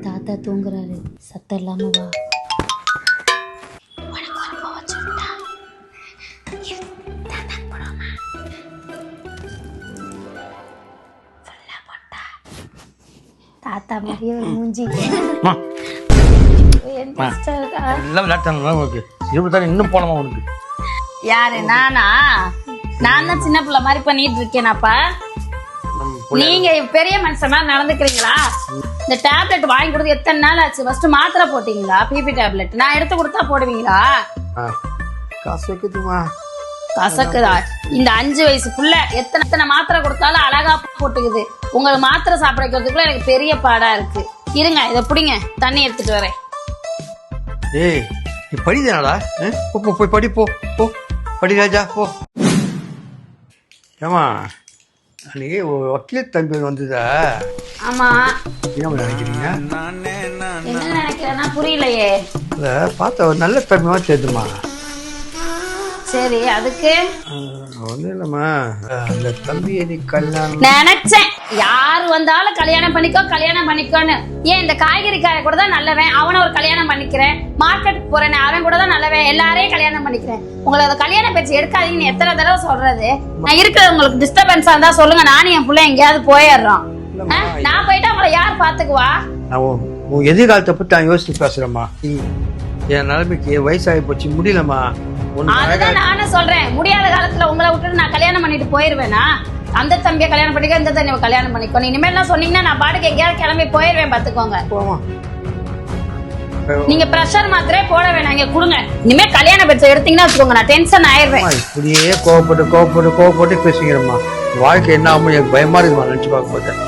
தாத்தா தூங்குறாரு, சத்தம் இல்லாம வா. தாத்தா மாதிரியே ஒரு மூஞ்சி. இன்னும் போனமா உனக்கு யாரு? நானா? நான் தான் சின்ன பிள்ளை மாதிரி பண்ணிட்டு இருக்கேனாப்பா. நீங்க பெரிய மனுஷன் மாதிரி நடந்துக்கிறீங்களா? இந்த டேப்லெட் வாங்கி கொடுத்து எத்தனை நாள் ஆச்சு? ஃபர்ஸ்ட் மாத்திரை போட்டீங்களா? பிபி டேப்லெட் நான் எடுத்து கொடுத்தா போடுவீங்களா? காசு வைக்குதுமா. கசக்குதா? இந்த 5 வயசு புள்ள எத்தனை மாத்திரை கொடுத்தாலும் அழகா போட்டுக்குது. உங்களுக்கு மாத்திரை சாப்பிட வைக்கிறதுக்குள்ள எனக்கு பெரிய பாடா இருக்கு. இருங்க, இதை பிடிங்க, தண்ணி எடுத்துட்டு வரேன். ஏய், நீ படிதானடா? போய் படி, போ போ படி ராஜா, போ. ஏமா அன்னைக்கு வக்கீல் தம்பி வந்ததா? ஆமா. என்ன நினைக்கிறீங்க? என்ன நினைக்கிறேன்னா புரியலையே. பார்த்த ஒரு நல்ல தம்பிமா தெரியுமா? சரி, அதுக்கு ஒன்றும் இல்லைம்மா, அந்த தம்பியை நீ கல்யாணம் நினைச்சேன். யாரு வந்தாலும் கல்யாணம் பண்ணிக்கோன்னு. ஏன் இந்த காய்கறி காய கூட தான் நல்லவன், அவனை ஒரு கல்யாணம் பண்ணிக்கிறேன். மார்க்கெட்டுக்கு போறேன், அவன் கூட தான் நல்லவன், எல்லாரையும் கல்யாணம் பண்ணிக்கிறேன். உங்களுக்கு கல்யாண பேச்சு எடுக்காதீங்கன்னு எத்தனை தடவை சொல்றது? நான் இருக்கிறது உங்களுக்கு டிஸ்டர்பன்ஸா இருந்தா சொல்லுங்க, நானும் என் பிள்ளை எங்கேயாவது போயிடுறோம். நான் போயிட்டா உங்களை யார் பாத்துக்குவா? உன் எதிர்காலத்தை பத்தி நான் யோசிச்சு பேசுறேம்மா. என் நிலைமைக்கு வயசாகி போச்சு, முடியலம்மா. அதுதான் நானும் சொல்றேன். முடியாத காலத்துல உங்களை விட்டுட்டு நான் கல்யாணம் பண்ணிட்டு போயிருவேனா? அந்த தம்பியை கல்யாணம் பண்ணிக்க, இந்த தம்பியை கல்யாணம் பண்ணிக்கோ. இனிமேல் எல்லாம் சொன்னீங்கன்னா நான் பாட்டுக்கு எங்கேயாவது கிளம்பி போயிருவேன், பாத்துக்கோங்க. நீங்க பிரஷர் மாத்திரே போட வேணாம், இங்க கொடுங்க. இனிமே கல்யாண பேச்சை எடுத்தீங்கன்னா வச்சுக்கோங்க, நான் டென்ஷன் ஆயிடுவேன். இப்படியே கோவப்பட்டு பேசுகிறேம்மா. வாழ்க்கை என்ன ஆகும் எனக்கு பயமா இருக்குமா நினைச்சு பார்க்க போட்டேன்.